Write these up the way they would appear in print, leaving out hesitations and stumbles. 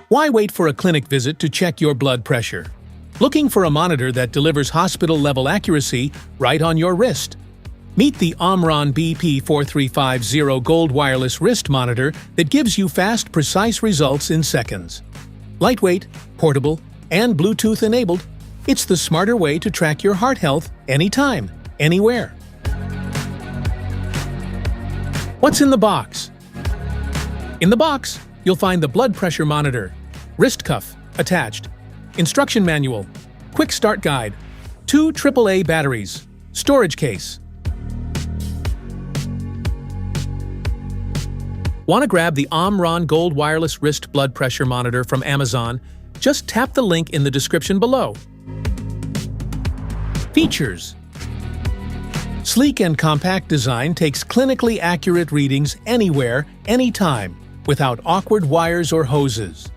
Why wait for a clinic visit to check your blood pressure? Looking for a monitor that delivers hospital-level accuracy right on your wrist? Meet the OMRON BP4350 Gold Wireless Wrist Monitor that gives you fast, precise results in seconds. Lightweight, portable, and Bluetooth-enabled, it's the smarter way to track your heart health anytime, anywhere. What's in the box? In the box, you'll find the blood pressure monitor, wrist cuff attached, instruction manual, quick start guide, 2 AAA batteries, storage case. Want to grab the OMRON Gold Wireless Wrist Blood Pressure Monitor from Amazon? Just tap the link in the description below. Features: sleek and compact design takes clinically accurate readings anywhere, anytime, without awkward wires or hoses.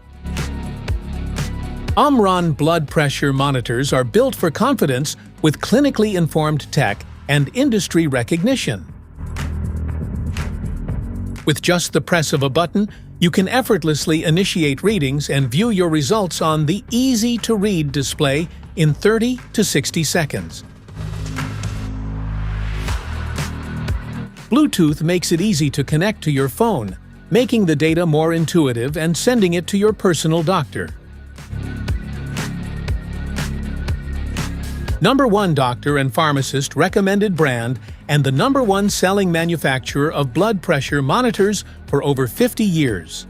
OMRON blood pressure monitors are built for confidence with clinically informed tech and industry recognition. With just the press of a button, you can effortlessly initiate readings and view your results on the easy-to-read display in 30 to 60 seconds. Bluetooth makes it easy to connect to your phone, making the data more intuitive and sending it to your personal doctor. #1 doctor and pharmacist recommended brand and the #1 selling manufacturer of blood pressure monitors for over 50 years.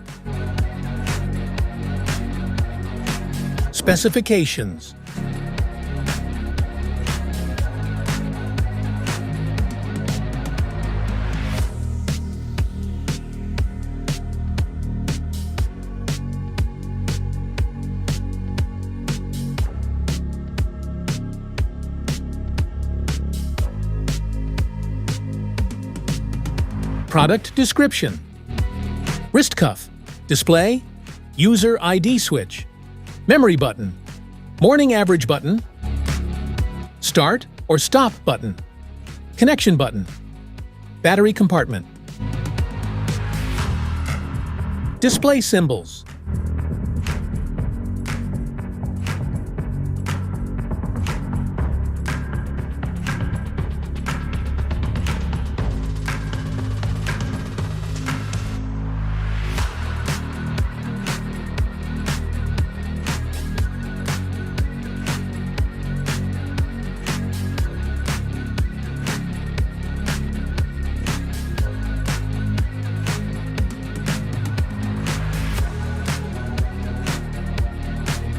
Specifications: product description: wrist cuff, display, user ID switch, memory button, morning average button, start or stop button, connection button, battery compartment, display symbols.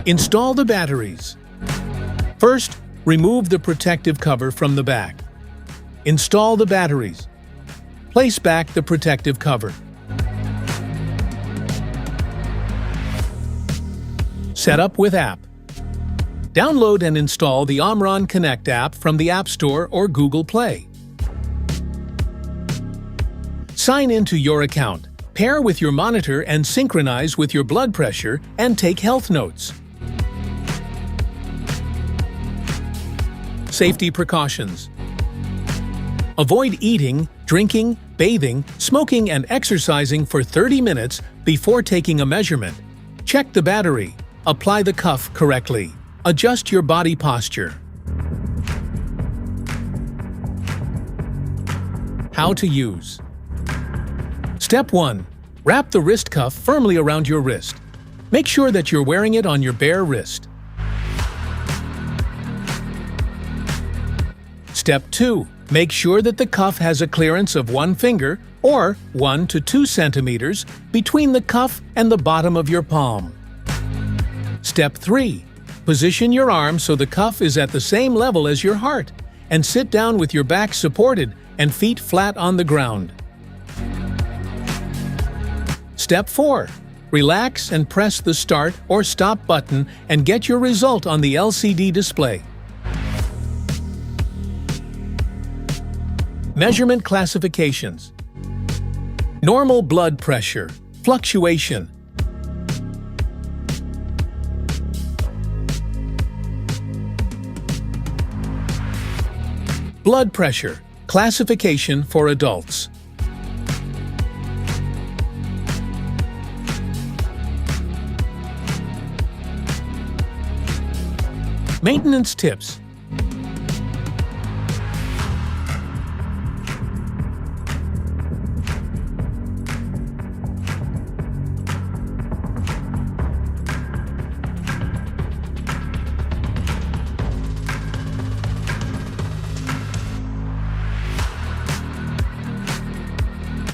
Install the batteries. First, remove the protective cover from the back. Install the batteries. Place back the protective cover. Setup with app. Download and install the OMRON Connect App from the App Store or Google Play. Sign into your account, pair with your monitor and synchronize with your blood pressure and take health notes. Safety precautions: avoid eating, drinking, bathing, smoking, and exercising for 30 minutes before taking a measurement. Check the battery. Apply the cuff correctly. Adjust your body posture. How to use. Step 1. Wrap the wrist cuff firmly around your wrist. Make sure that you're wearing it on your bare wrist. Step 2. Make sure that the cuff has a clearance of 1 finger or 1 to 2 centimeters between the cuff and the bottom of your palm. Step 3. Position your arm so the cuff is at the same level as your heart, and sit down with your back supported and feet flat on the ground. Step 4. Relax and press the start or stop button and get your result on the LCD display. Measurement classifications: normal blood pressure, fluctuation, blood pressure, classification for adults. Maintenance tips.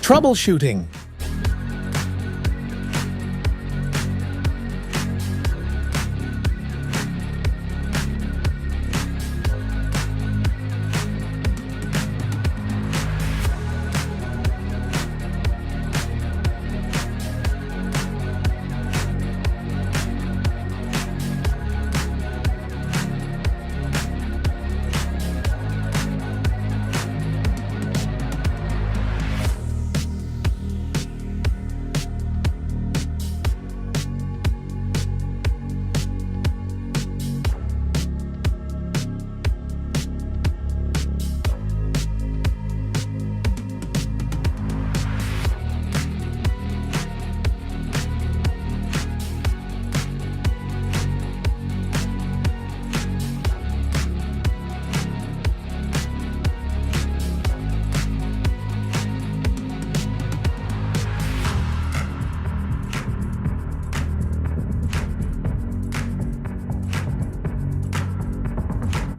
Troubleshooting.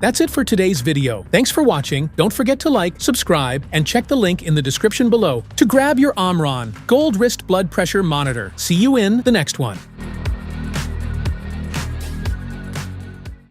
That's it for today's video. Thanks for watching. Don't forget to like, subscribe, and check the link in the description below to grab your OMRON Gold Wrist Blood Pressure Monitor. See you in the next one.